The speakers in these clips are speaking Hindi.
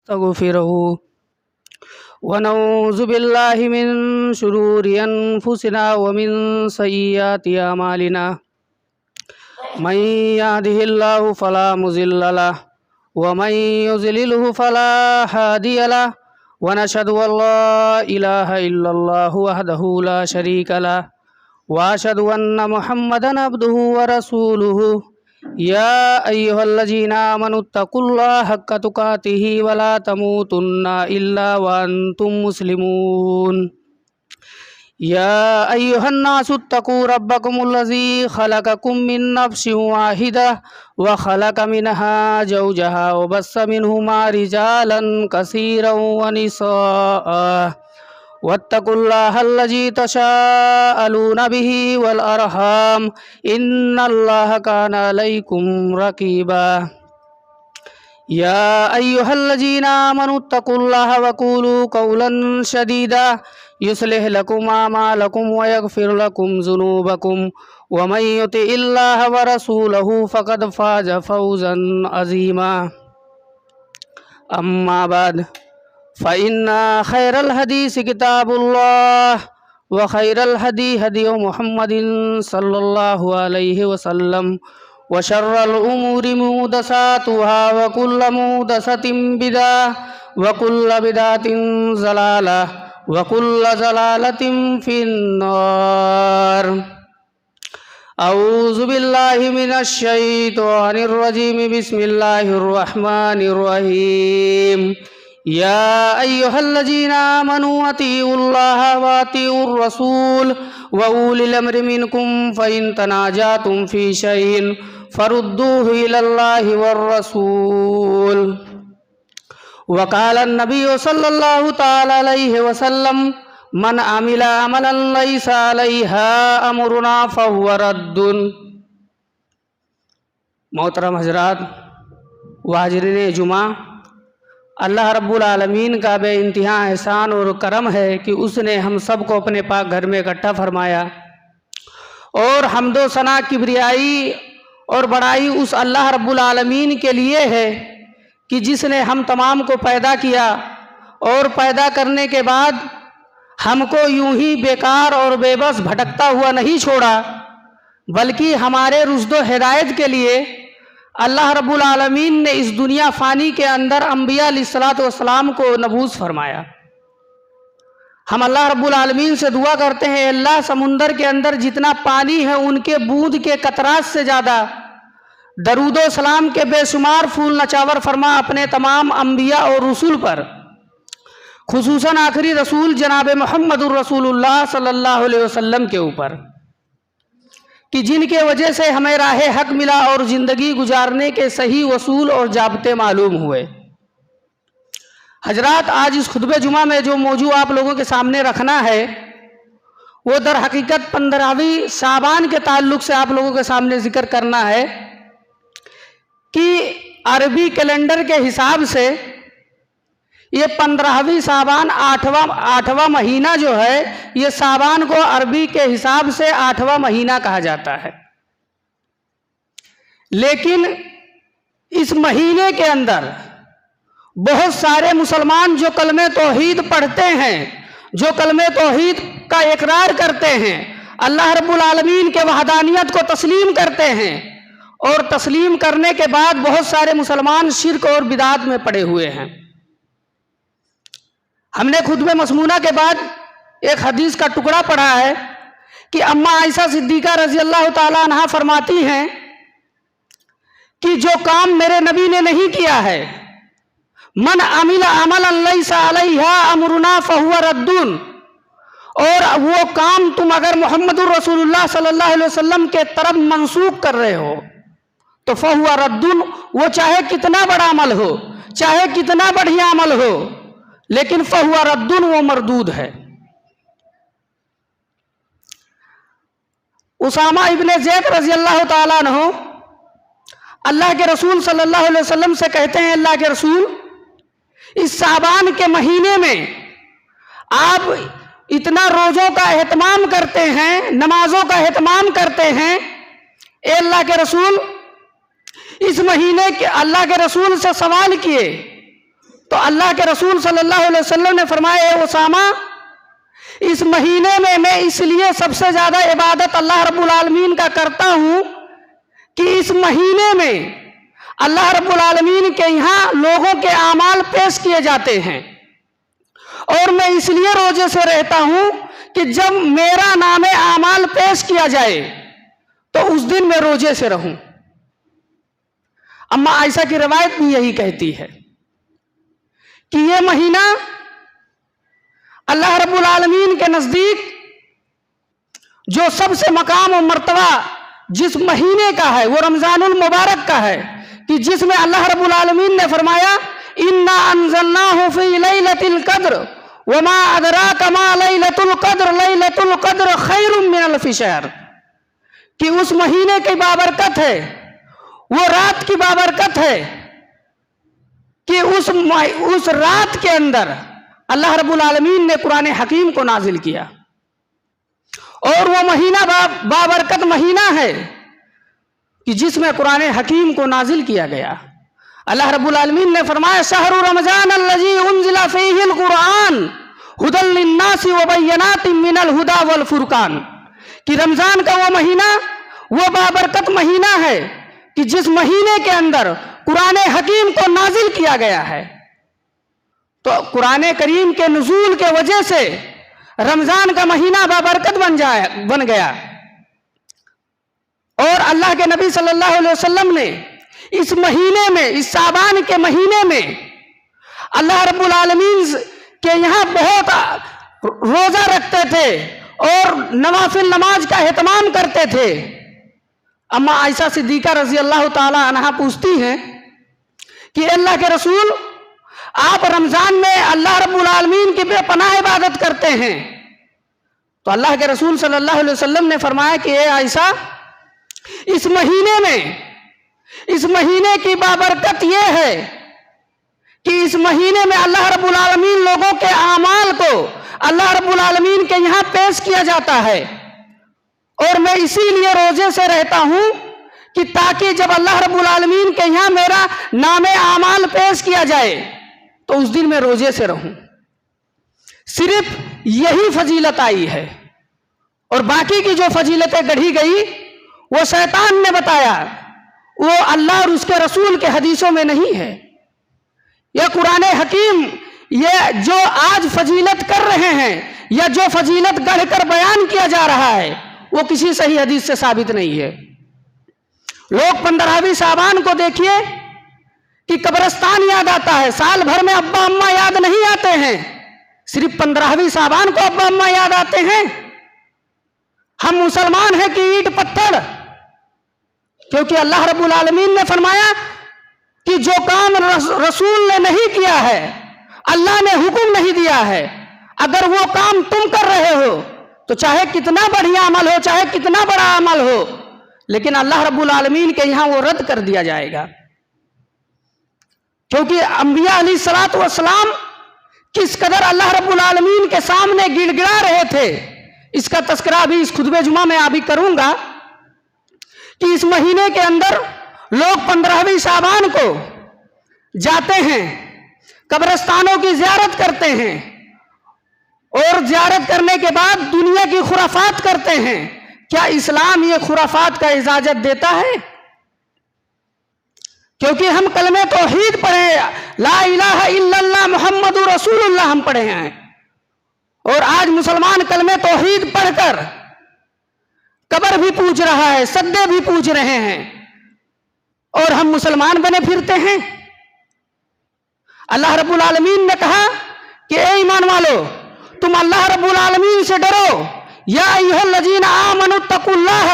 नस्तगफिरुहु व नऊज़ु बिल्लाहि मिन शुरूरि अनफुसिना व मिन सय्यिआति अमालिना मन यहदिहिल्लाहु फला मुज़िल्ल लहु व मन युज़लिलहु फला हादिय लहु व नशहदु अल्ला इलाहा इल्लल्लाहु वहदहु ला शरीका लहु व अशहदु अन्न मुहम्मदन अब्दुहु व रसूलुहु या अय्युहल्लज़ीना आमनुत्तकुल्लाहा हक्का तुकातिही वला तमूतुन्ना इल्ला व अंतुम मुस्लिमून या अय्युहन्नासुत्तकू रब्बकुमुल्लज़ी खलक़कुम मिन नफ्सिन वाहिदा व खलक़ मिनहा ज़ौजहा व बस्स मिनहुमा रिजालन कसीरन व निसाअ वत्तकुल्लाहल्लज़ी तशाअलूना बिही वल अरहाम इन्नल्लाहा काना अलैकुम रक़ीबा या अय्युहल्लज़ीना आमनुत्तकुल्लाहा वक़ूलू क़ौलन सदीदा युस्लिह लकुम आमालकुम व यग़फ़िर लकुम ज़ुनूबकुम व मन युतिइल्लाहा व रसूलहु फ़क़द फ़ाज़ फ़ौज़न अज़ीमा अम्मा बाद फ़इन्ना खैरल हदीस किताबुल्लाह व खैरल हदी हदी मुहम्मदिन सल्लल्लाहु अलैहि वसल्लम व शर्रल उमूरि मुहदसातुहा व कुल्ल मुहदसतिन बिदअह व कुल्ल बिदअतिन ज़लालह व कुल्ल ज़लालतिन फिन्नार औज़ु बिल्लाहि मिनश शैतानिर रजीम बिस्मिल्लाहिर रहमानिर रहीम या अय्युहल्लज़ीना आमनू अतीउल्लाहा व अतीउर रसूल व उलिल अम्रि मिनकुम फ़इन तनाज़अतुम फ़ी शैइन फ़रुद्दूहु इलल्लाहि वर रसूल व क़ाला अन्नबिय्यु सल्लल्लाहु तआला अलैहि वसल्लम मन अमिला अमलन लैसा अलैहा अमरुना फ़हुव रद्दुन। मोहतरम हज़रात व हाज़िरीन जुमा, अल्लाह रब्बुल आलमीन का बेइंतहा एहसान और करम है कि उसने हम सब को अपने पाक घर में इकट्ठा फरमाया और हम्दो सना किब्रियाई और बड़ाई उस अल्लाह रब्बुल आलमीन के लिए है कि जिसने हम तमाम को पैदा किया और पैदा करने के बाद हमको यूं ही बेकार और बेबस भटकता हुआ नहीं छोड़ा, बल्कि हमारे रुश्द हिदायत के लिए अल्लाह रब्बुल आलमीन ने इस दुनिया फ़ानी के अंदर अम्बिया अलैहिस्सलातु वस्सलाम को नबूस फरमाया। हम अल्लाह रब्बुल आलमीन से दुआ करते हैं, अल्लाह समुंदर के अंदर जितना पानी है उनके बूंद के कतरात से ज़्यादा दरूदो सलाम के बेशुमार फूल नचावर फरमा अपने तमाम अम्बिया और रसूल पर, खुसूसन आखिरी रसूल जनाब मुहम्मदुर रसूलुल्लाह सल्लल्लाहु अलैहि वसल्लम के ऊपर, कि जिनके वजह से हमें राह हक मिला और ज़िंदगी गुजारने के सही वसूल और जाब्ते मालूम हुए। हजरात, आज इस खुतबे जुमा में जो मौजू आप लोगों के सामने रखना है वो दर हकीकत 15वीं शाबान के ताल्लुक़ से आप लोगों के सामने ज़िक्र करना है कि अरबी कैलेंडर के हिसाब से ये 15वीं शाबान आठवां महीना जो है, ये शाबान को अरबी के हिसाब से 8वां महीना कहा जाता है। लेकिन इस महीने के अंदर बहुत सारे मुसलमान जो कलमे तौहीद पढ़ते हैं, जो कलमे तौहीद का इकरार करते हैं, अल्लाह रब्बुल आलमीन के वहदानियत को तस्लीम करते हैं, और तस्लीम करने के बाद बहुत सारे मुसलमान शिर्क और बिदात में पड़े हुए हैं। हमने खुतबे मसमूना के बाद एक हदीस का टुकड़ा पढ़ा है कि अम्मा आयशा सिद्दीक़ा रज़ी अल्लाह ताला अन्हा फरमाती हैं कि जो काम मेरे नबी ने नहीं किया है, मन अमिला अमलन लैसा अलैहा अमरुना फ़हुव रद्दुन, और वो काम तुम अगर मुहम्मदुर रसूलुल्लाह सल्लल्लाहु अलैहि वसल्लम के तरफ मंसूब कर रहे हो तो फ़हुव रद्दुन, वो चाहे कितना बड़ा अमल हो, चाहे कितना बढ़िया अमल हो, लेकिन फ़हुव रद्दुन, वो मरदूद है। उसामा इब्ने ज़ैद रज़ी अल्लाह ताला अन्हु अल्लाह के रसूल सल्लल्लाहु अलैहि वसल्लम से कहते हैं, अल्लाह के रसूल, इस शाबान के महीने में आप इतना रोज़ों का एहतमाम करते हैं, नमाजों का एहतमाम करते हैं, ए अल्लाह के रसूल, इस महीने के अल्लाह के रसूल से सवाल किए तो अल्लाह के रसूल सल्लल्लाहु अलैहि वसल्लम ने फरमाया, ए उसामा, इस महीने में मैं इसलिए सबसे ज्यादा इबादत अल्लाह रब्बुल आलमीन का करता हूं कि इस महीने में अल्लाह रब्बुल आलमीन के यहाँ लोगों के आमाल पेश किए जाते हैं, और मैं इसलिए रोजे से रहता हूं कि जब मेरा नामे आमाल पेश किया जाए तो उस दिन मैं रोजे से रहूं। अम्मा आयशा की रिवायत भी यही कहती है कि ये महीना अल्लाह रब्बुल आलमीन के नजदीक जो सबसे मकाम और मर्तबा जिस महीने का है वो रमजानुल मुबारक का है, कि जिसमें अल्लाह रब्बुल आलमीन ने फरमाया, इन्ना अंज़लनाहु फी लैलतिल क़द्र वमा अदराका मा लैलतुल क़द्र खैरुम मिन अल्फि शहर, कि उस महीने की बाबरकत है, वो रात की बाबरकत है कि उस रात के अंदर अल्लाह रब्बुल आलमीन ने कुरान हकीम को नाजिल किया, और वो महीना बाबरकत महीना है कि जिसमें कुरान हकीम को नाजिल किया गया। अल्लाह रब्बुल आलमीन ने फरमाया, शहरु रमजान अल्लज़ी उन्ज़िला फ़ीहिल कुरान हुदल लिन्नासि व बय्यनातिम मिनल हुदा वल फुरकान, कि रमजान का वो महीना वो बाबरकत महीना है कि जिस महीने के अंदर कुरान हकीम को नाजिल किया गया है। तो कुरान करीम के नुज़ूल के वजह से रमजान का महीना बाबरकत बन गया, और अल्लाह के नबी सल्लल्लाहु अलैहि वसल्लम ने इस महीने में, इस शाबान के महीने में अल्लाह रब्बुल आलमीन के यहाँ बहुत रोजा रखते थे और नवाफिल नमाज का एहतमाम करते थे। अम्मा आयशा सिद्दीका रजी अल्लाह ताला अन्हा पूछती हैं कि अल्लाह के रसूल, आप रमजान में अल्लाह रब्बुल आलमीन की बेपनाह इबादत करते हैं। तो अल्लाह के रसूल सल्लल्लाहु अलैहि वसल्लम ने फरमाया कि ए आयशा, इस महीने में, इस महीने की बाबरकत यह है कि इस महीने में अल्लाह रब्बुल आलमीन लोगों के आमाल को अल्लाह रब्बुल आलमीन के यहाँ पेश किया जाता है, और मैं इसीलिए रोजे से रहता हूं कि ताकि जब अल्लाह रब्बुल आलमीन के यहाँ मेरा नामे आमाल पेश किया जाए तो उस दिन मैं रोजे से रहूं। सिर्फ यही फजीलत आई है, और बाकी की जो फजीलतें गढ़ी गई वो शैतान ने बताया, वो अल्लाह और उसके रसूल के हदीसों में नहीं है। यह कुरान हकीम, ये जो आज फजीलत कर रहे हैं या जो फजीलत गढ़कर बयान किया जा रहा है वो किसी सही हदीस से साबित नहीं है। लोग 15वीं शाबान को देखिए कि कब्रिस्तान याद आता है, साल भर में अब्बा अम्मा याद नहीं आते हैं, सिर्फ 15वीं शाबान को अब्बा अम्मा याद आते हैं। हम मुसलमान हैं कि ईंट पत्थर, क्योंकि अल्लाह रब्बुल आलमीन ने फरमाया कि जो काम रसूल ने नहीं किया है, अल्लाह ने हुक्म नहीं दिया है, अगर वो काम तुम कर रहे हो तो चाहे कितना बढ़िया अमल हो, चाहे कितना बड़ा अमल हो, लेकिन अल्लाह रब्बुल आलमीन के यहां वो रद्द कर दिया जाएगा। क्योंकि अंबिया अलैहिस्सलातु वस्सलाम किस कदर अल्लाह रब्बुल आलमीन के सामने गिड़गिड़ा रहे थे, इसका तस्करा भी इस खुतबे जुमा में अभी करूंगा कि इस महीने के अंदर लोग 15वीं शाबान को जाते हैं, कब्रिस्तानों की ज़ियारत करते हैं, और ज़ियारत करने के बाद दुनिया की खुराफात करते हैं। क्या इस्लाम ये खुराफात का इजाजत देता है? क्योंकि हम कलमे तौहीद पढ़े, ला इलाहा इल्लल्लाह मुहम्मदुर रसूलुल्लाह हम पढ़े हैं, और आज मुसलमान कलमे तौहीद पढ़कर कब्र भी पूज रहा है, सद्दे भी पूज रहे हैं, और हम मुसलमान बने फिरते हैं। अल्लाह रब्बुल आलमीन ने कहा कि ए ईमान वालो, तुम अल्लाह रब्बुल आलमीन से डरो। या अय्युहल्लज़ीना आमनुत्तकुल्लाह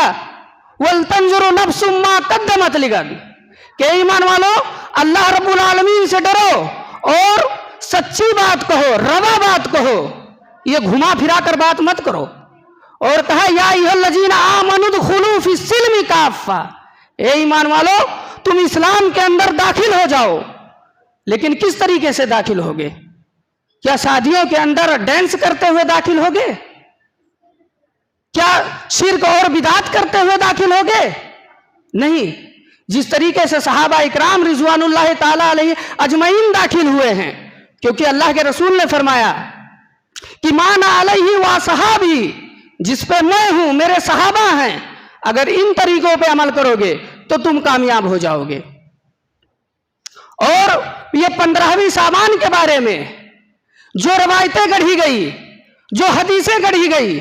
वल तंजुरु नफ्सुम मा क़द्दमत लिगद, कि ईमान वालो अल्लाह रब्बुल आलमीन से डरो और सच्ची बात कहो, रवा बात कहो, ये घुमा फिरा कर बात मत करो। और कहा या अय्युहल्लज़ीना आमनुदखुलू फिस्सिल्मि काफ़ा, ए ईमान वालो तुम इस्लाम के अंदर दाखिल हो जाओ। लेकिन किस तरीके से दाखिल होगे? क्या शादियों के अंदर डांस करते हुए दाखिल होगे? क्या शिर्क और बिदात करते हुए दाखिल होगे? नहीं। जिस तरीके से सहाबा इकराम रिजवानुल्लाह ताला अलैहि अजमईन दाखिल हुए हैं, क्योंकि अल्लाह के रसूल ने फरमाया कि माना अलैहि व सहाबी, जिस पे मैं हूं, मेरे सहाबा हैं, अगर इन तरीकों पे अमल करोगे तो तुम कामयाब हो जाओगे। और ये 15वीं साबान के बारे में जो रवायतें गढ़ी गई, जो हदीसें गढ़ी गई,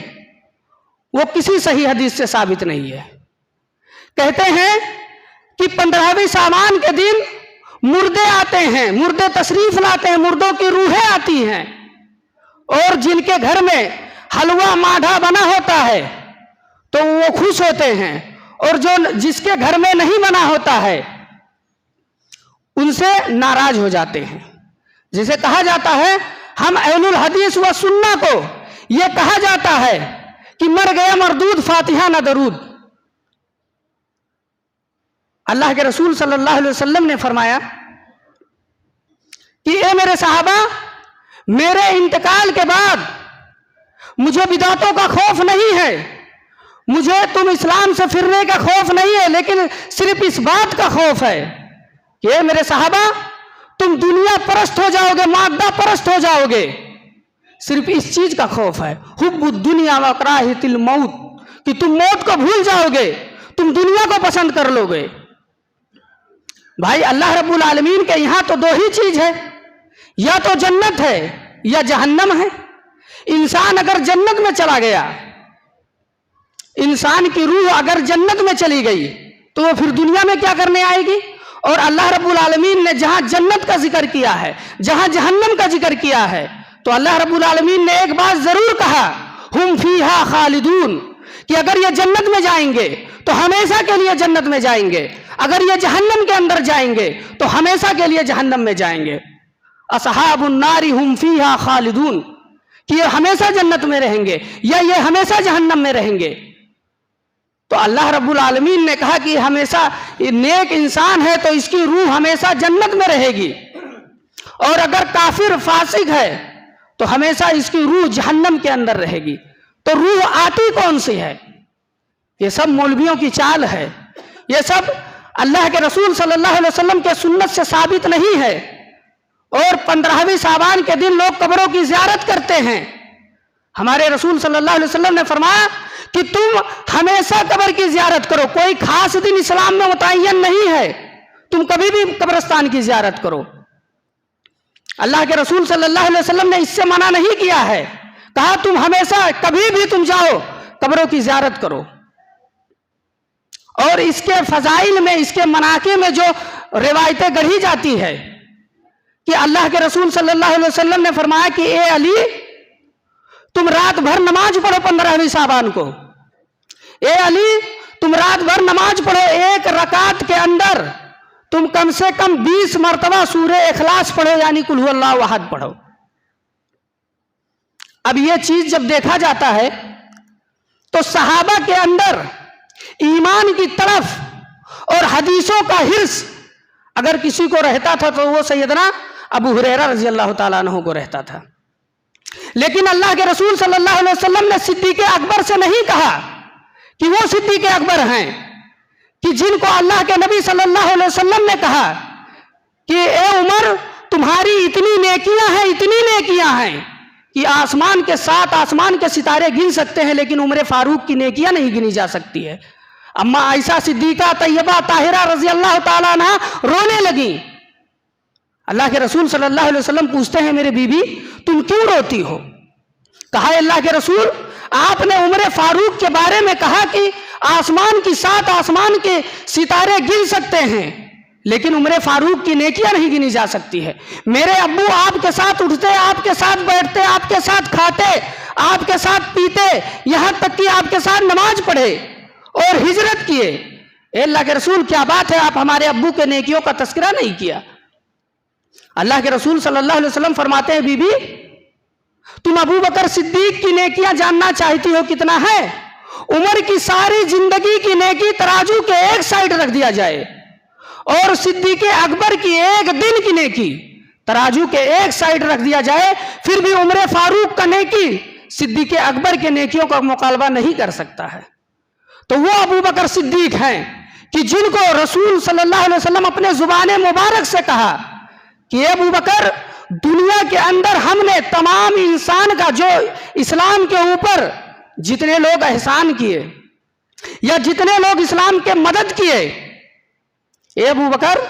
वो किसी सही हदीस से साबित नहीं है। कहते हैं कि 15वीं साबान के दिन मुर्दे आते हैं, मुर्दे तशरीफ लाते हैं, मुर्दों की रूहें आती हैं, और जिनके घर में हलवा माढ़ा बना होता है तो वो खुश होते हैं, और जो जिसके घर में नहीं बना होता है उनसे नाराज हो जाते हैं। जिसे कहा जाता है, हम अहलुल हदीस व सुन्ना को यह कहा जाता है कि मर गया मरदूद फातिहा न दरूद। अल्लाह के रसूल सल्लल्लाहु अलैहि वसल्लम ने फरमाया कि ए मेरे सहाबा, मेरे इंतकाल के बाद मुझे बिदातों का खौफ नहीं है, मुझे तुम इस्लाम से फिरने का खौफ नहीं है, लेकिन सिर्फ इस बात का खौफ है कि ए मेरे सहाबा, तुम दुनिया परस्त हो जाओगे, मादा परस्त हो जाओगे। सिर्फ इस चीज का खौफ है, हुब्बुद दुनिया व कराहितिल मौत, कि तुम मौत को भूल जाओगे, तुम दुनिया को पसंद कर लोगे। भाई अल्लाह रब्बुल आलमीन के यहां तो दो ही चीज है, या तो जन्नत है या जहन्नम है। इंसान अगर जन्नत में चला गया, इंसान की रूह अगर जन्नत में चली गई तो वो फिर दुनिया में क्या करने आएगी। और अल्लाह रब्बुल आलमीन ने जहां जन्नत का जिक्र किया है, जहां जहन्नम का जिक्र किया है, तो अल्लाह रब्बुल आलमीन ने एक बात जरूर कहा, हुम फीहा खालिदून, कि अगर ये जन्नत में जाएंगे तो हमेशा के लिए जन्नत में जाएंगे, अगर ये जहन्नम के अंदर जाएंगे तो हमेशा के लिए जहन्नम में जाएंगे। असहाबुन नारी हुम फीहा खालिदून, कि ये हमेशा जन्नत में रहेंगे या ये हमेशा जहन्नम में रहेंगे। तो अल्लाह रब्बुल आलमीन ने कहा कि हमेशा नेक इंसान है तो इसकी रूह हमेशा जन्नत में रहेगी, और अगर काफिर फासिक है तो हमेशा इसकी रूह जहन्नम के अंदर रहेगी। तो रूह आती कौन सी है? ये सब मौलवियों की चाल है, ये सब अल्लाह के रसूल सल्लल्लाहु अलैहि वसल्लम के सुन्नत से साबित नहीं है। और 15वीं साबान के दिन लोग कब्रों की ज़ियारत करते हैं। हमारे रसूल सल्लल्लाहु अलैहि वसल्लम ने फरमाया कि तुम हमेशा कब्र की ज़ियारत करो, कोई खास दिन इस्लाम में मुतय्यन नहीं है, तुम कभी भी कब्रिस्तान की ज़ियारत करो। अल्लाह के रसूल सल्लल्लाहु अलैहि वसल्लम ने इससे मना नहीं किया है, कहा तुम हमेशा कभी भी तुम जाओ कब्रों की ज़ियारत करो। और इसके फजाइल में, इसके मनाके में जो रिवायतें गढ़ी जाती है कि अल्लाह के रसूल सल्लल्लाहु अलैहि वसल्लम ने फरमाया कि ए अली, तुम रात भर नमाज पढ़ो 15वीं साबान को। ए अली, तुम रात भर नमाज पढ़ो, एक रकात के अंदर तुम कम से कम 20 मरतबा सूरे इखलास पढ़ो, यानी कुल हुवल्लाहु अहद पढ़ो। अब यह चीज जब देखा जाता है तो सहाबा के अंदर ईमान की तरफ और हदीसों का हिर्स अगर किसी को रहता था तो वो सैयदना अबू हुरैरा रज़ी अल्लाह ताला अन्हु को रहता था। लेकिन अल्लाह के रसूल सल्लल्लाहु अलैहि वसल्लम ने सिद्दीक़ अकबर से नहीं कहा कि वो सिद्दीक़ अकबर हैं, कि जिनको अल्लाह के नबी सल्लल्लाहु अलैहि वसल्लम ने कहा कि ए उमर, तुम्हारी इतनी नेकियां हैं, इतनी नेकियां हैं कि आसमान के 7 आसमान के सितारे गिन सकते हैं, लेकिन उमर फारूक की नेकियां नहीं गिनी जा सकती है। अम्मा आयशा सिद्दीका तैयबा ताहिरा रज़ी अल्लाह ताला अन्हा रोने लगी। अल्लाह के रसूल सल्लल्लाहु अलैहि वसल्लम पूछते हैं, मेरे बीबी तुम क्यों रोती हो? कहा, अल्लाह के रसूल, आपने उमर फारूक के बारे में कहा कि आसमान की 7 आसमान के सितारे गिन सकते हैं, लेकिन उमर फारूक की नेकियां नहीं गिनी जा सकती है। मेरे अब्बू आपके साथ उठते, आपके साथ बैठते, आपके साथ खाते, आपके साथ पीते, यहां तक कि आपके साथ नमाज पढ़े और हिजरत किए। अल्लाह के रसूल, क्या बात है, आप हमारे अब्बू के नेकियों का तस्करा नहीं किया। अल्लाह के रसूल सल्लल्लाहु अलैहि वसल्लम फरमाते हैं, बीबी तुम अबू बकर सिद्दीक की नेकियां जानना चाहती हो कितना है? उमर की सारी जिंदगी की नेकी तराजू के एक साइड रख दिया जाए और सिद्दीक अकबर की एक दिन की नेकी तराजू के एक साइड रख दिया जाए, फिर भी उमर फारूक का नेकी सिद्दीक अकबर के नेकियों का मुकालबा नहीं कर सकता है। तो वो अबू बकर सिद्दीक हैं कि जिनको रसूल सल्लल्लाहु अलैहि वसल्लम अपने जुबान मुबारक से कहा कि अबू बकर, दुनिया के अंदर हमने तमाम इंसान का जो इस्लाम के ऊपर जितने लोग एहसान किए या जितने लोग इस्लाम के मदद किए, ए अबू बकर,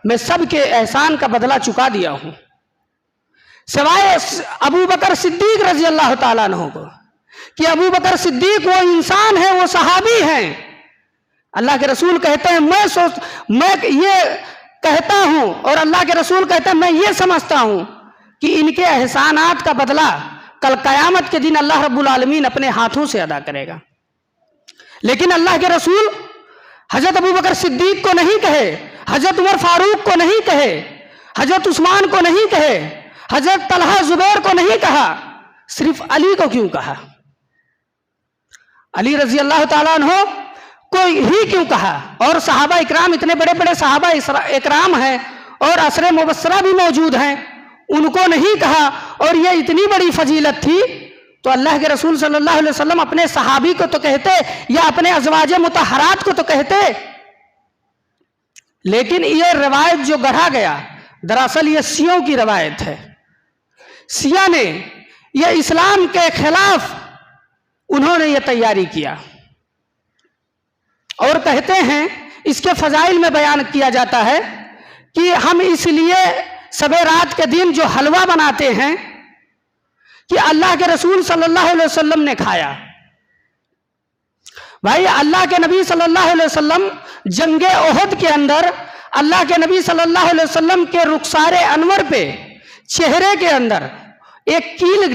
मैं सबके एहसान का बदला चुका दिया हूं, सिवाय अबू बकर सिद्दीक रजी अल्लाह ताला अन्हु को, कि अबू बकर सिद्दीक वो इंसान है, वो सहाबी हैं। अल्लाह के रसूल कहते हैं मैं ये कहता हूं और अल्लाह के रसूल कहते हैं मैं ये समझता हूं कि इनके एहसानात का बदला कल कयामत के दिन अल्लाह रब्बुल आलमीन अपने हाथों से अदा करेगा। लेकिन अल्लाह के रसूल हजरत अबू बकर सिद्दीक को नहीं कहे, हजरत उमर फारूक को नहीं कहे, हजरत उस्मान को नहीं कहे, हजरत तलहा जुबैर को नहीं कहा, सिर्फ अली को क्यों कहा? अली रजी अल्लाह ताला अन्हु को ही क्यों कहा? और सहाबा इकराम, इतने बड़े बड़े सहाबा इकराम हैं और असरे मुबस्सरा भी मौजूद हैं, उनको नहीं कहा? और ये इतनी बड़ी फजीलत थी तो अल्लाह के रसूल सल्लल्लाहु अलैहि वसल्लम अपने सहाबी को तो कहते या अपने अज़वाजे मुतहरात को तो कहते। लेकिन ये रवायत जो गढ़ा गया, दरअसल ये शियों की रवायत है। शिया ने ये इस्लाम के खिलाफ उन्होंने ये तैयारी किया और कहते हैं, इसके फजाइल में बयान किया जाता है कि हम इसलिए सबे रात के दिन जो हलवा बनाते हैं कि अल्लाह के रसूल सल्लल्लाहु अलैहि वसल्लम ने खाया। भाई, अल्लाह के नबी सल्लल्लाहु अलैहि वसल्लम जंगे ओहद के अंदर अल्लाह के नबी सल्लल्लाहु अलैहि वसल्लम के रुखसारे अनवर पे चेहरे के अंदर एक कील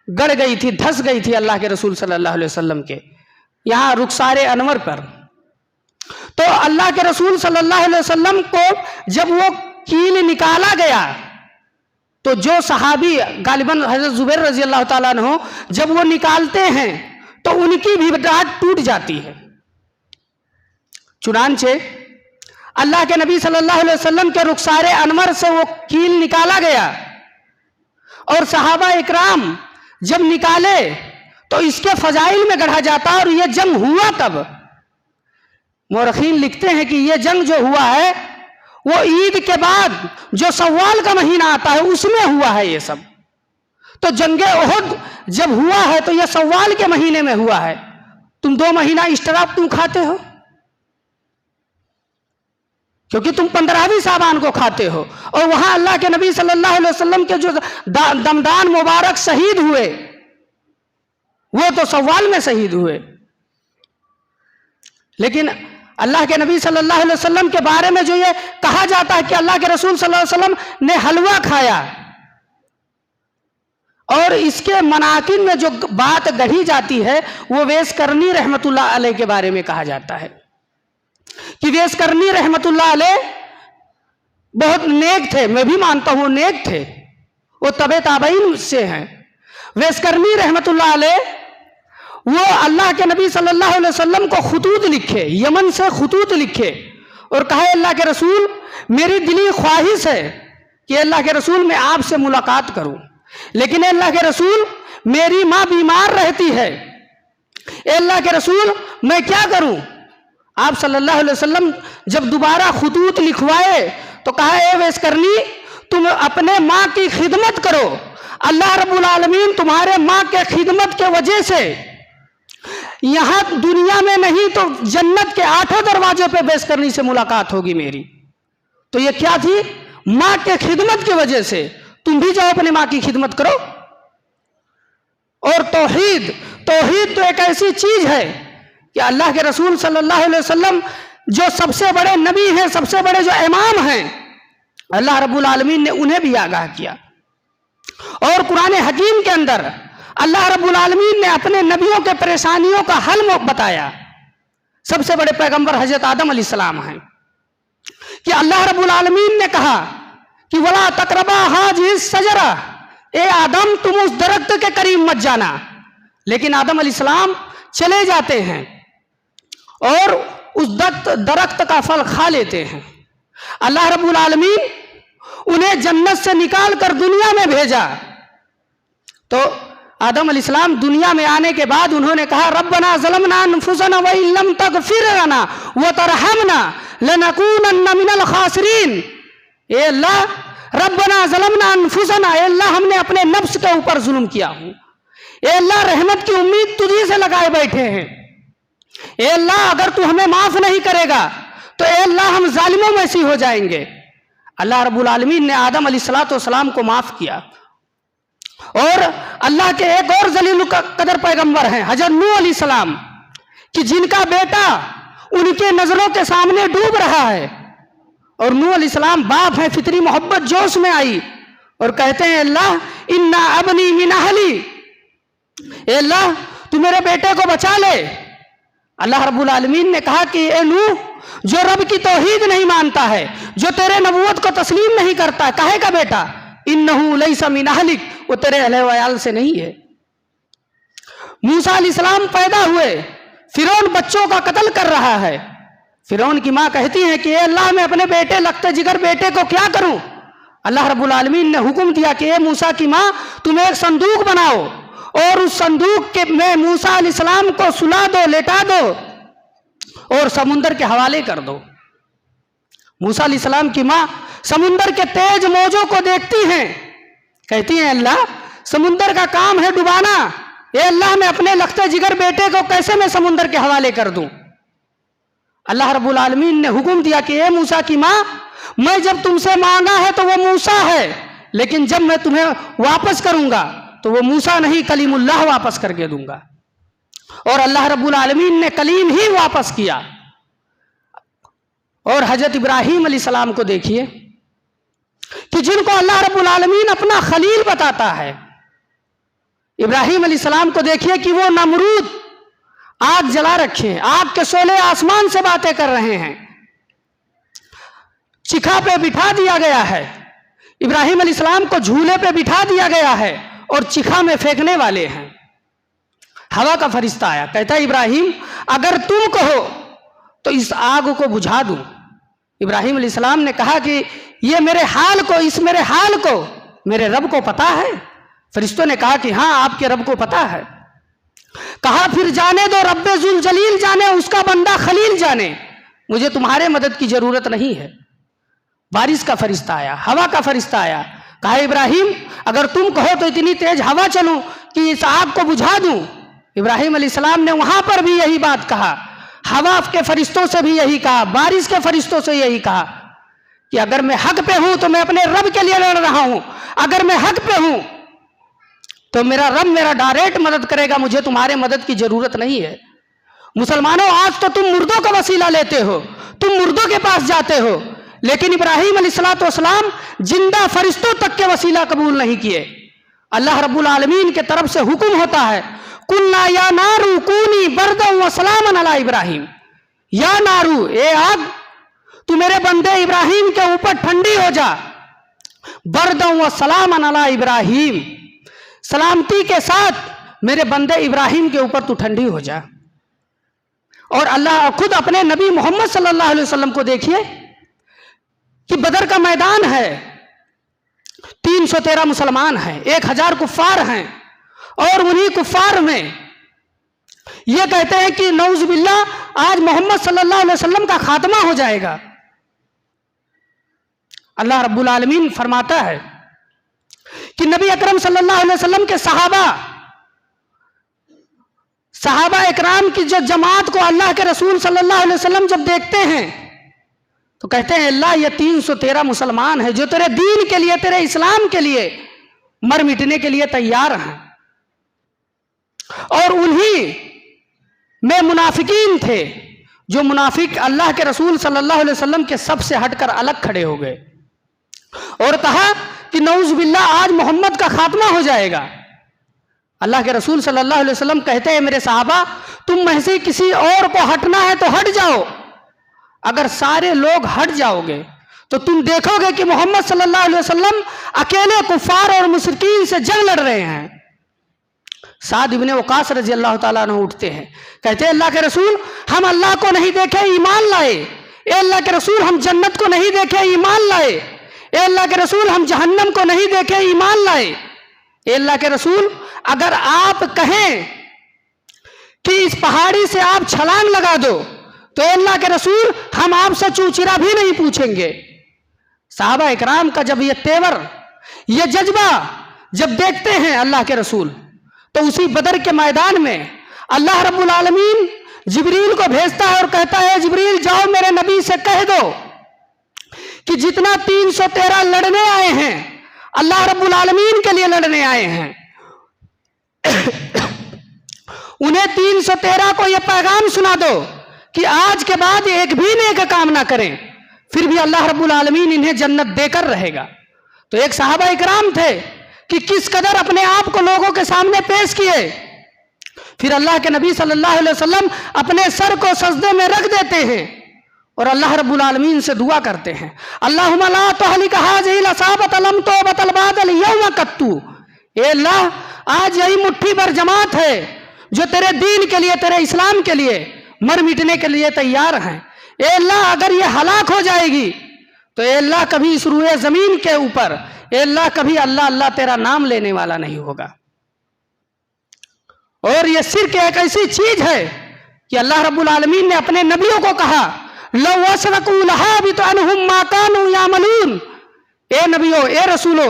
गड़ गई थी, धस गई थी अल्लाह के रसूल सल्लल्लाहु अलैहि वसल्लम के यहाँ रुखसारे अनवर पर। तो अल्लाह के रसूल सल्लल्लाहु अलैहि वसल्लम को जब वो कील निकाला गया तो जो सहाबी, गालिबन हजरत जुबैर रजी अल्लाह ताला अन्हु, जब वो निकालते हैं तो उनकी भी डांट टूट जाती है। चुनांचे अल्लाह के नबी सल्लल्लाहु अलैहि वसल्लम के रुखसारे अनवर से वो कील निकाला गया और सहाबा इकराम जब निकाले तो इसके फजाइल में गढ़ा जाता और ये जंग हुआ तब। मौरखीन लिखते हैं कि ये जंग जो हुआ है वो ईद के बाद जो सव्वाल का महीना आता है उसमें हुआ है ये सब। तो जंगे ओहद जब हुआ है तो ये सव्वाल के महीने में हुआ है। तुम 2 महीना इश्तराक क्यों खाते हो? क्योंकि तुम 15वीं साबान को खाते हो और वहां अल्लाह के नबी सल्लल्लाहु अलैहि वसल्लम के जो दमदान मुबारक शहीद हुए वो तो सव्वाल में शहीद हुए। लेकिन अल्लाह के नबी सल्लल्लाहु अलैहि वसल्लम के बारे में जो ये कहा जाता है कि अल्लाह के रसूल सल्लल्लाहु अलैहि वसल्लम ने हलवा खाया, और इसके मनाकिब में जो बात गढ़ी जाती है वो वेस करनी रहमतुल्लाह अलैह के बारे में कहा जाता है कि वेस करनी रहमतुल्लाह अलैह बहुत नेक थे। मैं भी मानता हूँ नेक थे, वो तबे ताबईन से हैं। वेस करनी रहमतुल्लाह अलैह वो अल्लाह के नबी सल्लल्लाहु अलैहि वसल्लम को खुतूत लिखे, यमन से खुतूत लिखे और कहा, अल्लाह के रसूल, मेरी दिली ख्वाहिश है कि अल्लाह के रसूल मैं आपसे मुलाकात करूं, लेकिन अल्लाह के रसूल मेरी माँ बीमार रहती है, अल्लाह के रसूल मैं क्या करूं? आप सल्लल्लाहु अलैहि वसल्लम जब दोबारा खुतूत लिखवाए तो कहा, ए वेस करनी, तुम अपने माँ की खिदमत करो, अल्लाह रब्बुल आलमीन तुम्हारे माँ के खिदमत के वजह से यहाँ दुनिया में नहीं तो जन्नत के 8 दरवाजे पे वेस करनी से मुलाकात होगी मेरी। तो ये क्या थी? माँ के खिदमत की वजह से तुम भी जाओ अपने माँ की खिदमत करो। और तौहीद तो एक ऐसी चीज है कि अल्लाह के रसूल सल्लल्लाहु अलैहि वसल्लम जो सबसे बड़े नबी हैं, सबसे बड़े जो इमाम हैं, अल्लाह रब्बुल आलमीन ने उन्हें भी आगाह किया। और कुरान हकीम के अंदर अल्लाह रब्बुल आलमीन ने अपने नबियों के परेशानियों का हल बताया। सबसे बड़े पैगंबर हजरत आदम अलैहिस्सलाम हैं कि अल्लाह रब्बुल आलमीन ने कहा कि वला तकरबा हाज़िहि सजरा, ए आदम तुम उस दरख्त के करीब मत जाना। लेकिन आदम अलैहिस्सलाम चले जाते हैं और उस दरख्त का फल खा लेते हैं। अल्लाह रब्बुल आलमीन उन्हें जन्नत से निकाल कर दुनिया में भेजा। तो आदम अलैहिस्सलाम दुनिया में आने के बाद उन्होंने कहा, रब्बना ज़लमना अनफुसना व इन लम तग़फिर लना व तरहमना लनकूनन्ना मिनल खासिरीन। ए अल्लाह, रब्बना ज़लमना अनफुसना, ए अल्लाह हमने अपने नफ्स के ऊपर जुल्म किया हूँ। ए अल्लाह रहमत की उम्मीद तुझी से लगाए बैठे हैं। ए अल्लाह अगर तू हमें माफ नहीं करेगा तो ए अल्लाह हम जालिमों में से हो जाएंगे। अल्लाह रब्बुल आलमीन ने आदम अलैहिस्सलाम को माफ किया। और अल्लाह के एक और जलील कदर पैगंबर हैं हजरत नूह अलैहिस्सलाम, कि जिनका बेटा उनके नजरों के सामने डूब रहा है, और नूह अलैहिस्सलाम बाप है, फितरी मोहब्बत जोश में आई और कहते हैं अल्लाह इन्ना अबनी मिन अहली, ए अल्लाह तू मेरे बेटे को बचा ले। अल्लाह रब्बुल आलमीन ने कहा कि ए नूह, जो रब की तौहीद नहीं मानता है, जो तेरे नबूवत को तस्लीम नहीं करता, काहे का बेटा, इन्नहु लैसा मिन अहलिक, वो तेरे अहले वयाल से नहीं है। मूसा अलैहिस्सलाम पैदा हुए, फिरौन बच्चों का कत्ल कर रहा है। फिरौन की माँ कहती है कि ए अल्लाह मैं अपने बेटे लगते जिगर बेटे को क्या करूं। अल्लाह रब्बुल आलमीन ने हुक्म दिया कि ए मूसा की माँ तुम एक संदूक बनाओ और उस संदूक के में मूसा अलैहिस्सलाम को सुला दो, लेटा दो और समुंदर के हवाले कर दो। मूसा अलैहिस्सलाम की माँ समुंदर के तेज मौजों को देखती हैं, कहती हैं अल्लाह समुंदर का काम है डुबाना, ए अल्लाह मैं अपने लगते जिगर बेटे को कैसे मैं समुंदर के हवाले कर दूं। अल्लाह रब्बुल आलमीन ने हुक्म दिया कि ए मूसा की माँ, मैं जब तुमसे मांगा है तो वो मूसा है, लेकिन जब मैं तुम्हें वापस करूंगा तो वो मूसा नहीं कलीमुल्लाह वापस करके दूंगा। और अल्लाह रब्बुल आलमीन ने कलीम ही वापस किया। और हजरत इब्राहीम अलैहिस्सलाम को देखिए कि जिनको अल्लाह रब्बुल आलमीन अपना खलील बताता है। इब्राहीम अलैहिस्सलाम को देखिए कि वो नमरूद आग जला रखे हैं, आग के शोले आसमान से बातें कर रहे हैं, चिखा पे बिठा दिया गया है, इब्राहीम अलैहिस्सलाम को झूले पे बिठा दिया गया है और चिखा में फेंकने वाले हैं। हवा का फरिश्ता आया, कहता है इब्राहीम अगर तुम कहो तो इस आग को बुझा दूं। इब्राहीम अलैहिस्सलाम ने कहा कि ये मेरे हाल को, इस मेरे हाल को मेरे रब को पता है। फरिश्तों ने कहा कि हाँ आपके रब को पता है। कहा फिर जाने दो, रब्बे जुल जलील जाने, उसका बंदा खलील जाने, मुझे तुम्हारे मदद की जरूरत नहीं है। बारिश का फरिश्ता आया, हवा का फरिश्ता आया, कहा इब्राहीम अगर तुम कहो तो इतनी तेज हवा चलूं कि इस आग को बुझा दूं। इब्राहीम अलैहिस्सलाम ने वहां पर भी यही बात कहा, हवा के फरिश्तों से भी यही कहा, बारिश के फरिश्तों से यही कहा कि अगर मैं हक पे हूं तो मैं अपने रब के लिए लड़ रहा हूं, अगर मैं हक पे हूं तो मेरा रब मेरा डायरेक्ट मदद करेगा, मुझे तुम्हारे मदद की जरूरत नहीं है। मुसलमानों आज तो तुम मुर्दों का वसीला लेते हो, तुम मुर्दों के पास जाते हो, लेकिन इब्राहीम अलैहिस्सलाम जिंदा फरिश्तों तक के वसीला कबूल नहीं किए। अल्लाह रब्बुल आलमीन के तरफ से हुक्म होता है कुल्ला या नारू कूनी बरदम व सलामन अला इब्राहीम, या नारू ए आग तू मेरे बंदे इब्राहीम के ऊपर ठंडी हो जा, बरदम व सलामन अला इब्राहीम, सलामती के साथ मेरे बंदे इब्राहीम के ऊपर तू ठंडी हो जा। और अल्लाह खुद अपने नबी मोहम्मद सल्लल्लाहु अलैहि वसल्लम को देखिए कि बदर का मैदान है, 313 मुसलमान हैं, 1000 कुफ्फार हैं, और उन्हीं कुफ्फार में ये कहते हैं कि नऊज़ुबिल्लाह आज मोहम्मद सल्लल्लाहु अलैहि वसल्लम का खात्मा हो जाएगा। अल्लाह रब्बुल आलमीन फरमाता है कि नबी अकरम सल्लल्लाहु अलैहि वसल्लम के सहाबा इकराम की जो जमात को अल्लाह के रसूल सल्लल्लाहु अलैहि वसल्लम जब देखते हैं तो कहते हैं अल्लाह ये 313 मुसलमान है जो तेरे दीन के लिए, तेरे इस्लाम के लिए मर मिटने के लिए तैयार हैं। और उन्हीं में मुनाफिकीन थे, जो मुनाफिक अल्लाह के रसूल सल्लल्लाहु अलैहि वसल्लम के सबसे हटकर अलग खड़े हो गए और कहा कि नऊज़ुबिल्लाह आज मोहम्मद का खात्मा हो जाएगा। अल्लाह के रसूल सल्लल्लाहु अलैहि वसल्लम कहते हैं मेरे साहबा तुम में से किसी और को हटना है तो हट जाओ, अगर सारे लोग हट जाओगे तो तुम देखोगे कि मोहम्मद सल्लल्लाहु अलैहि वसल्लम अकेले कुफार और मुशरिकीन से जंग लड़ रहे हैं। साद इब्ने वक़ास रज़ी अल्लाह ताला अन्हु उठते हैं, कहते हैं अल्लाह के रसूल हम अल्लाह को नहीं देखे ईमान लाए, ए अल्लाह के रसूल हम जन्नत को नहीं देखे ईमान लाए, ए अल्लाह के रसूल हम जहन्नम को नहीं देखे ईमान लाए। ए अल्लाह के रसूल अगर आप कहें कि इस पहाड़ी से आप छलांग लगा दो तो अल्लाह के रसूल हम आपसे चूचिरा भी नहीं पूछेंगे। सहाबा इकराम का जब ये तेवर, ये जज्बा जब देखते हैं अल्लाह के रसूल, तो उसी बदर के मैदान में अल्लाह रब्बुल आलमीन जिब्रील को भेजता है और कहता है, जिब्रील जाओ मेरे नबी से कह दो कि जितना 313 लड़ने आए हैं, अल्लाह रब्बुल आलमीन के लिए लड़ने आए हैं, उन्हें 313 को यह पैगाम सुना दो कि आज के बाद एक भी नेक काम ना करें, फिर भी अल्लाह रब्बुल आलमीन इन्हें जन्नत देकर रहेगा। तो एक सहाबा इकराम थे कि किस कदर अपने आप को लोगों के सामने पेश किए। फिर अल्लाह के नबी सल्लल्लाहु अलैहि वसल्लम अपने सर को सजदे में रख देते हैं और अल्लाह रब्बुल आलमीन से दुआ करते हैं, अल्लाहुम्मा ला तुहलिक हाज़िहिल असाबत लम तौबतल बादल यौम कत्तू। ए अल्लाह, आज यही मुट्ठी भर जमात है जो तेरे दीन के लिए, तेरे इस्लाम के लिए मर मिटने के लिए तैयार हैं। ए अल्लाह, अगर ये हलाक हो जाएगी तो ए अल्लाह कभी इस रूए जमीन के ऊपर, ए अल्लाह कभी अल्लाह अल्लाह तेरा नाम लेने वाला नहीं होगा। और ये शिर्क एक ऐसी चीज है कि अल्लाह रब्बुल आलमीन ने अपने नबियों को कहा, लौ अशरकू लहाबित अन्हुम मा कानू यामलून। ए नबियों, ए रसूलो,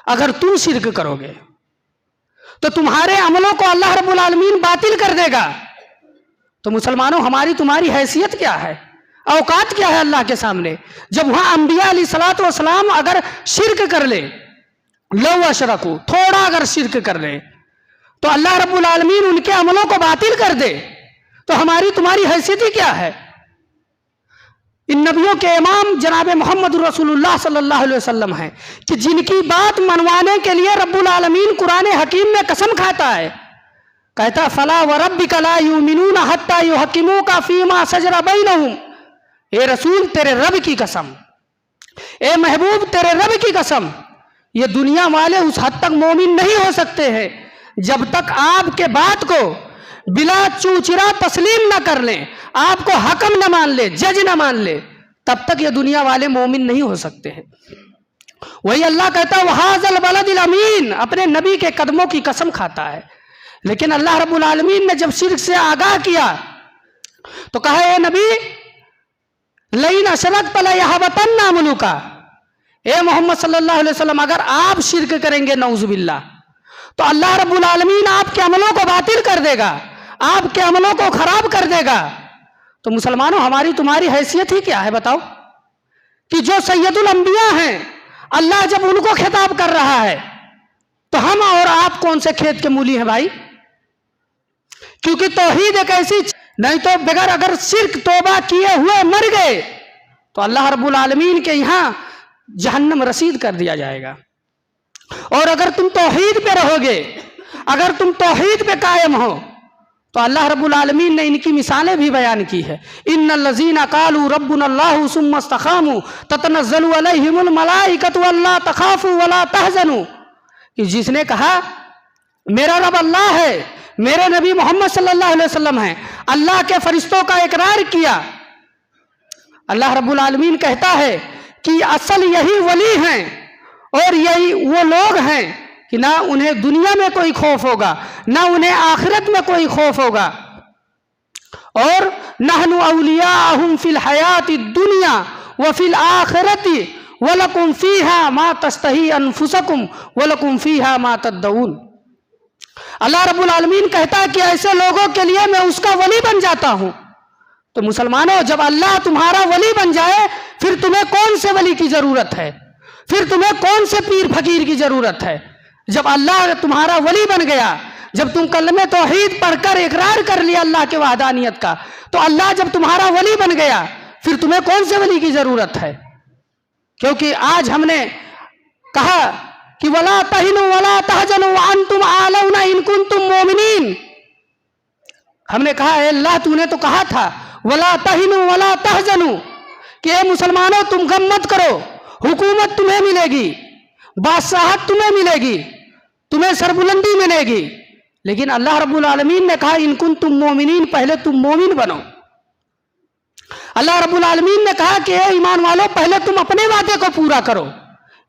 अगर तुम शिर्क करोगे तो तुम्हारे अमलों को अल्लाह रब्बुल आलमीन बातिल कर देगा। तो मुसलमानों, हमारी तुम्हारी हैसियत क्या है, औकात क्या है अल्लाह के सामने, जब वहां अंबिया अलैहिस्सलातु वस्सलाम अगर शिर्क कर ले, लौ अशरकू, थोड़ा अगर शिर्क कर ले तो अल्लाह रब्बुल आलमीन उनके अमलों को बातिल कर दे, तो हमारी तुम्हारी हैसियत ही क्या है। इन नबियों के इमाम जनाब मोहम्मद रसूलुल्लाह सल्लल्लाहु अलैहि वसल्लम हैं कि जिनकी बात मनवाने के लिए रब्बुल आलमीन कुरान हकीम में कसम खाता है, कहता फला व रब्बिका ला युमिनून हत्ता युहक्किमूका फीमा शजरा बैनहुम। ए रसूल, तेरे रब की कसम, ए महबूब तेरे रब की कसम, ये दुनिया वाले उस हद तक मोमिन नहीं हो सकते हैं जब तक आपके बात को बिला चूचिरा तस्लीम न कर लें, आपको हकम न मान ले, जज न मान ले, तब तक ये दुनिया वाले मोमिन नहीं हो सकते हैं। वही अल्लाह कहता है वहाज़ल बलदिल अमीन, अपने नबी के कदमों की कसम खाता है। लेकिन अल्लाह रब्बुल आलमीन ने जब शिर्क से आगाह किया तो कहा, ए नबी लइन अशरकत लयहबतन्ना अमलुका। ए मोहम्मद सल्लल्लाहु अलैहि वसल्लम, अगर आप शिर्क करेंगे नऊज़ुबिल्लाह, तो अल्लाह रब्बुल आलमीन आपके अमलों को बातिल कर देगा, आपके अमलों को खराब कर देगा। तो मुसलमानों, हमारी तुम्हारी हैसियत ही क्या है बताओ, कि जो सैयदुल अंबिया हैं, अल्लाह जब उनको खिताब कर रहा है तो हम और आप कौन से खेत के मूली हैं भाई। क्योंकि तौहीद एक ऐसी, नहीं तो बगैर अगर शिर्क तौबा किए हुए मर गए तो अल्लाह रब्बुल आलमीन के यहाँ जहन्नम रसीद कर दिया जाएगा। और अगर तुम तौहीद पे रहोगे, अगर तुम तौहीद पे कायम हो, तो अल्लाह रब्बुल आलमीन ने इनकी मिसालें भी बयान की है। इन्नल लज़ीना क़ालू रब्बुनल्लाहु सुम्मा इस्तक़ामू ततनज़्ज़लु अलैहिमुल मलाइकतु अल्ला तख़ाफ़ू वला तहज़नू, कि जिसने कहा मेरा रब अल्लाह है, मेरे नबी मोहम्मद सल्लल्लाहु अलैहि वसल्लम है, अल्लाह के फरिश्तों का इकरार किया। अल्लाह रब्बुल आलमीन कहता है कि असल यही वली हैं और यही वो लोग हैं कि ना उन्हें दुनिया में कोई खौफ होगा, ना उन्हें आखिरत में कोई खौफ होगा। और नहनु औलियाहुम फिल हयाति दुनिया व फिल आखिरति वलकुम फीहा मा तस्तही अनफुसकुम वलकुम फीहा मा तद्दऊन। अल्लाह रब्बुल आलमीन कहता है कि ऐसे लोगों के लिए मैं उसका वली बन जाता हूं। तो मुसलमानों, जब अल्लाह तुम्हारा वली बन जाए, फिर तुम्हें कौन से वली की जरूरत है, फिर तुम्हें कौन से पीर फकीर की जरूरत है। जब अल्लाह तुम्हारा वली बन गया, जब तुम कलमे तौहीद पढ़कर इकरार कर लिया अल्लाह के वहदानियत का, तो अल्लाह जब तुम्हारा वली बन गया, फिर तुम्हें कौन से वली की जरूरत है। क्योंकि आज हमने कहा कि वला तहिनु वला तहजनु व अंतुम आलौना इन कुंतुम मोमिनीन। हमने कहा है अल्लाह तूने तो कहा था वला तहिनु वला तहजनु, कि ए मुसलमानों तुम गम मत करो, हुकूमत तुम्हें मिलेगी, बादशाहत तुम्हें मिलेगी, तुम्हें सरबुलंदी मिलेगी। लेकिन अल्लाह रब्बुल आलमीन ने कहा इन कुंतुम मोमिनीन, पहले तुम मोमिन बनो। अल्लाह रब्बुल आलमीन ने कहा कि ए ईमान वालों, पहले तुम अपने वादे को पूरा करो।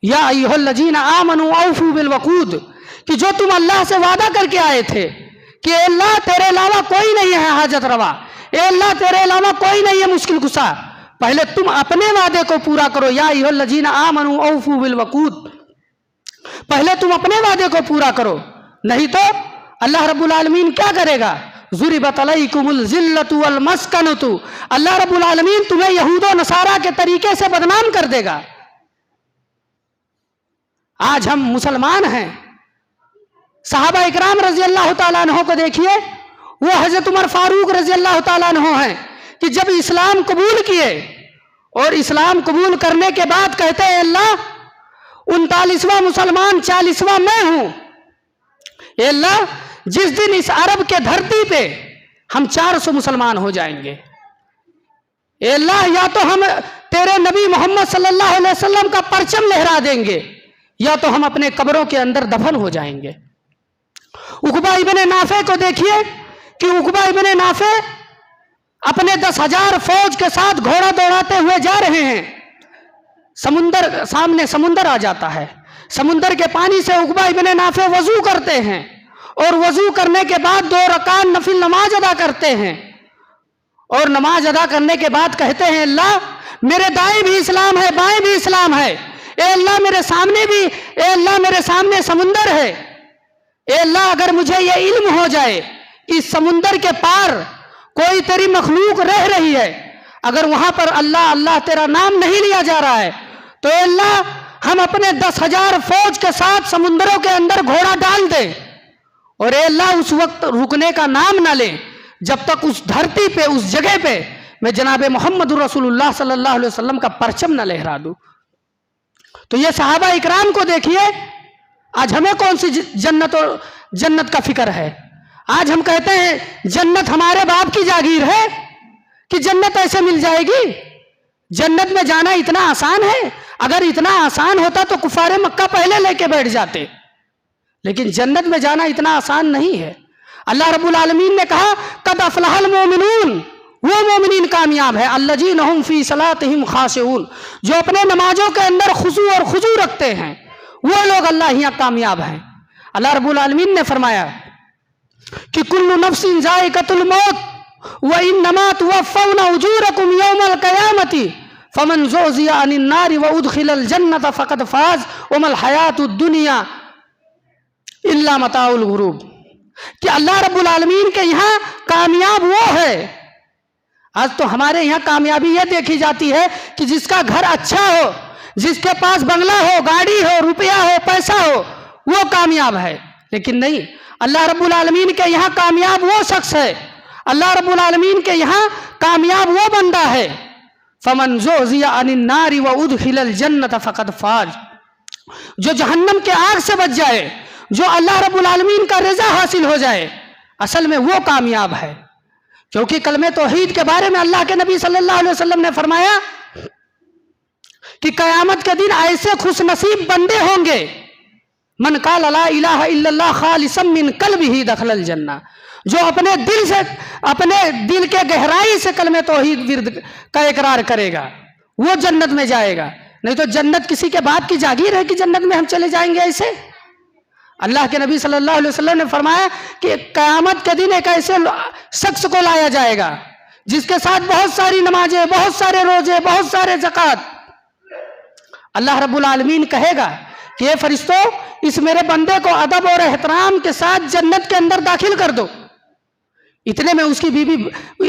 या अय्युहल्लज़ीना आमनू औफू बिल वक़ूद, कि जो तुम अल्लाह से वादा करके आए थे कि अल्लाह तेरे अलावा कोई नहीं है हाजत रवा, ए अल्लाह तेरे अलावा कोई नहीं है मुश्किल कुशा, पहले तुम अपने वादे को पूरा करो। या अय्युहल्लज़ीना आमनू औफू बिल वक़ूद, पहले तुम अपने वादे को पूरा करो, नहीं तो अल्लाह रब्बुल आलमीन क्या करेगा? ज़ुरिबत अलैकुमुल ज़िल्लतु वल मस्कनतु, अल्लाह रब्बुल आलमीन तुम्हें यहूद व नसारा के तरीके से बदनाम कर देगा। आज हम मुसलमान हैं, सहाबा इकराम रजी अल्लाह ताला अन्हो को देखिए, वो हजरत उमर फारूक रजी अल्लाह ताला अन्हो हैं कि जब इस्लाम कबूल किए और इस्लाम कबूल करने के बाद कहते हैं अल्लाह 39वां मुसलमान 40वां मैं हूं, अल्लाह जिस दिन इस अरब के धरती पे हम 400 मुसलमान हो जाएंगे, अल्लाह या तो हम तेरे नबी मोहम्मद सल्लल्लाहु अलैहि वसल्लम का परचम लहरा देंगे या तो हम अपने कब्रों के अंदर दफन हो जाएंगे। उकबा इब्ने नाफे को देखिए कि उकबा इब्ने नाफे अपने 10,000 फौज के साथ घोड़ा दौड़ाते हुए जा रहे हैं, समुंदर सामने समुंदर आ जाता है, समुंदर के पानी से उकबा इब्ने नाफे वजू करते हैं और वजू करने के बाद 2 रकात नफिल नमाज अदा करते हैं और नमाज अदा करने के बाद कहते हैं अल्लाह मेरे दाएं भी इस्लाम है बाएं भी इस्लाम है, ए अल्लाह मेरे सामने भी, ए अल्लाह मेरे सामने समुंदर है, ए अल्लाह अगर मुझे ये इल्म हो जाए कि समुंदर के पार कोई तेरी मखलूक रह रही है, अगर वहां पर अल्लाह अल्लाह तेरा नाम नहीं लिया जा रहा है, तो ए अल्लाह हम अपने 10,000 फौज के साथ समुंदरों के अंदर घोड़ा डाल दें और ए अल्लाह उस वक्त रुकने का नाम ना ले जब तक उस धरती पे उस जगह पे मैं जनाब मोहम्मद रसूलुल्लाह सल्लल्लाहु अलैहि वसल्लम का परचम न लहरा दूं। तो ये सहाबा इकराम को देखिए, आज हमें कौन सी जन्नत और जन्नत का फिक्र है? आज हम कहते हैं जन्नत हमारे बाप की जागीर है कि जन्नत ऐसे मिल जाएगी। जन्नत में जाना इतना आसान है? अगर इतना आसान होता तो कुफारे मक्का पहले लेके बैठ जाते, लेकिन जन्नत में जाना इतना आसान नहीं है। अल्लाह रब्बुल आलमीन ने कहा कद अफलहल मोमिनून, वो मोमिनीन कामयाब है, अल्लज़ीना हुम फी सलातिहिम खाशिऊन, जो अपने नमाजों के अंदर खुशू और खुजू रखते हैं, वो लोग अल्लाह यहाँ कामयाब हैं। अल्लाह रब्बुल आलमीन ने फरमाया कि कुल्लु नफ्सिन ज़ाइक़तुल मौत व इन्नमा तुवफ़्फ़ौना उजूरकुम यौमल क़यामति फमन ज़ुहज़िया अनिन नारि व उदख़िलल जन्नत फ़क़द फ़ाज़ वमल हयातुद दुनिया इल्ला मताउल गुरूर, कि अल्लाह रब्बुल आलमीन के यहाँ कामयाब वो है। आज तो हमारे यहाँ कामयाबी ये देखी जाती है कि जिसका घर अच्छा हो, जिसके पास बंगला हो, गाड़ी हो, रुपया हो, पैसा हो, वो कामयाब है। लेकिन नहीं, अल्लाह रब्बुल आलमीन के यहाँ कामयाब वो शख्स है, अल्लाह रब्बुल आलमीन के यहाँ कामयाब वो बंदा है फमन ज़ुहज़िया अनिन नारि व उदख़िलल जन्नत फ़क़द फ़ाज़, जो जहन्नम के आग से बच जाए, जो अल्लाह रब्बुल आलमीन का रज़ा हासिल हो जाए, असल में वो कामयाब है। क्योंकि कलमे तौहीद के बारे में अल्लाह के नबी सल्लल्लाहु अलैहि वसल्लम ने फरमाया कि क़यामत के दिन ऐसे खुशनसीब बंदे होंगे मन क़ाल ला इलाहा इल्लल्लाह ख़ालिसन मिन क़ल्बिही दख़लल जन्नह, जो अपने दिल से, अपने दिल के गहराई से कलमे तौहीद विर्द का इकरार करेगा, वो जन्नत में जाएगा। नहीं तो जन्नत किसी के बाप की जागीर है कि जन्नत में हम चले जाएंगे ऐसे? अल्लाह के नबी सल्लल्लाहु अलैहि वसल्लम ने फरमाया कि क़यामत के दिन एक ऐसे शख्स को लाया जाएगा जिसके साथ बहुत सारी नमाजें, बहुत सारे रोजे, बहुत सारे ज़कात। अल्लाह रब्बुल आलमीन कहेगा कि ये फरिश्तों, इस मेरे बंदे को अदब और एहतराम के साथ जन्नत के अंदर दाखिल कर दो। इतने में उसकी बीवी,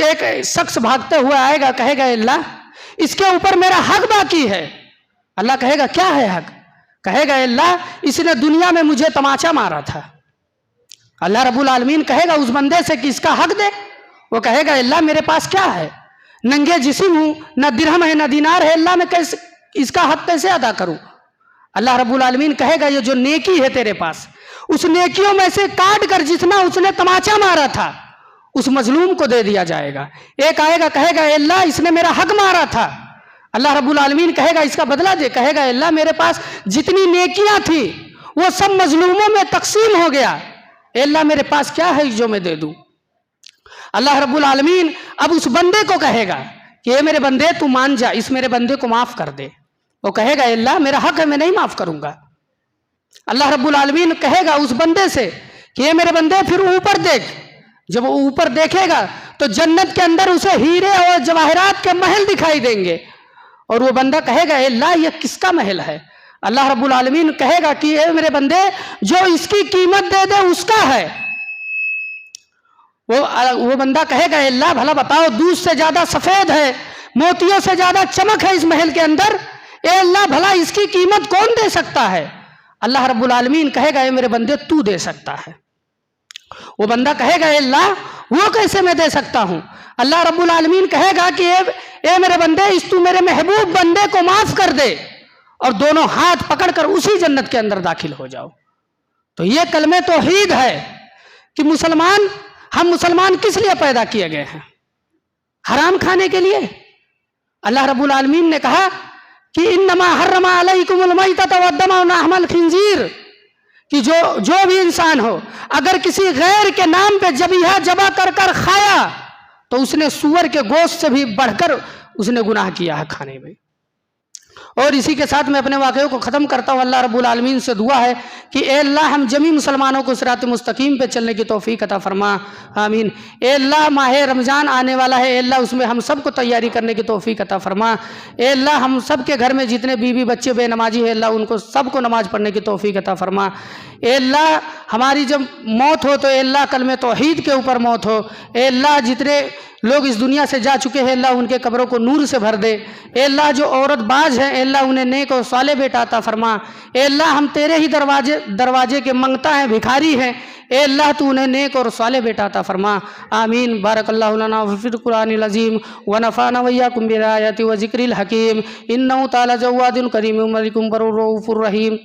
एक शख्स भागते हुए आएगा, कहेगा अल्लाह इसके ऊपर मेरा हक बाकी है। अल्लाह कहेगा क्या है हक? कहेगा अल्लाह इसने दुनिया में मुझे तमाचा मारा था। अल्लाह रब्बुल आलमीन कहेगा उस बंदे से कि इसका हक दे। वो कहेगा अल्लाह मेरे पास क्या है, नंगे जिस्म हूँ, न दिरहम है न दिनार है, अल्लाह मैं कैसे इसका हक कैसे अदा करूँ? अल्लाह रब्बुल आलमीन कहेगा ये जो नेकी है तेरे पास, उस नेकियों में से काट कर जितना उसने तमाचा मारा था उस मजलूम को दे दिया जाएगा। एक आएगा कहेगा अल्लाह इसने मेरा हक मारा था। अल्लाह रब्बुल आलमीन कहेगा इसका बदला दे। कहेगा अल्लाह मेरे पास जितनी नेकियां थी वो सब मजलूमों में तकसीम हो गया, अल्लाह मेरे पास क्या है जो मैं दे दूं? अल्लाह रब्बुल आलमीन अब उस बंदे को कहेगा कि ये मेरे बंदे तू मान जा, इस मेरे बंदे को माफ कर दे। वो कहेगा अल्लाह मेरा हक है, मैं नहीं माफ करूंगा। अल्लाह रब्बुल आलमीन कहेगा उस बंदे से कि ये मेरे बंदे फिर ऊपर देख। जब वो ऊपर देखेगा तो जन्नत के अंदर उसे हीरे और जवाहरात के महल दिखाई देंगे, और वो बंदा कहेगा अल्लाह ये किसका महल है? अल्लाह रब्बुल आलमीन कहेगा कि ए मेरे बंदे, जो इसकी कीमत दे दे उसका है। वो बंदा कहेगा अल्लाह भला बताओ, दूध से ज्यादा सफेद है, मोतियों से ज्यादा चमक है इस महल के अंदर, ए अल्लाह भला इसकी कीमत कौन दे सकता है? अल्लाह रब्बुल आलमीन कहेगा ए मेरे बंदे तू दे सकता है। वो बंदा कहेगा अल्लाह वो कैसे मैं दे सकता हूं? अल्लाह रब्बुल आलमीन कहेगा कि ए मेरे बंदे, इस तू मेरे महबूब बंदे को माफ कर दे और दोनों हाथ पकड़कर उसी जन्नत के अंदर दाखिल हो जाओ। तो ये कलमे तौहीद है कि हम मुसलमान किस लिए पैदा किए गए हैं? हराम खाने के लिए? अल्लाह रब्बुल आलमीन ने कहा कि इन्नमा हर्रमा अलैकुमुल मैतत वद्दम व लहमल खिंजीर, कि जो भी इंसान हो अगर किसी गैर के नाम पे जबीहा जबा कर खाया तो उसने सूअर के गोश्त से भी बढ़कर उसने गुनाह किया है खाने में। और इसी के साथ मैं अपने वाक़े को ख़त्म करता हूँ। अल्लाह रब्बुल आलमीन से दुआ है कि ए अल्लाह हम जमी मुसलमानों को सिरात मुस्तकीम पे चलने की तौफीक अता फरमा, आमीन। ए अल्लाह माह रमज़ान आने वाला है, ए अल्लाह उसमें हम सब को तैयारी करने की तौफीक अता फरमा। ए अल्लाह हम सब के घर में जितने बीवी बच्चे बेनमाजी है अल्लाह उनको सबको नमाज पढ़ने की तौफीक अता फरमा। ए अल्लाह हमारी जब मौत हो तो ए अल्लाह कलमे तौहीद के ऊपर मौत हो। ए अल्लाह जितने लोग इस दुनिया से जा चुके हैं अल्लाह उनके कब्रों को नूर से भर दे। ए अल्लाह जो औरत बाज है अल्लाह उन्हें नेक और साले बेटा अता फरमा। ए अल्लाह हम तेरे ही दरवाजे के मंगता हैं, भिखारी हैं, ए अल्लाह तू उन्हें नेक और साले बेटा अता फरमा, आमीन। बारकल्लाहु लना फिल कुरानिल अज़ीम व नफ़अना व इय्याकुम बिल आयाति व ज़िक्रिल हकीम। इन्नहु तआला जव्वादुल करीम मलिकुम बर्रुर रऊफुर रहीम।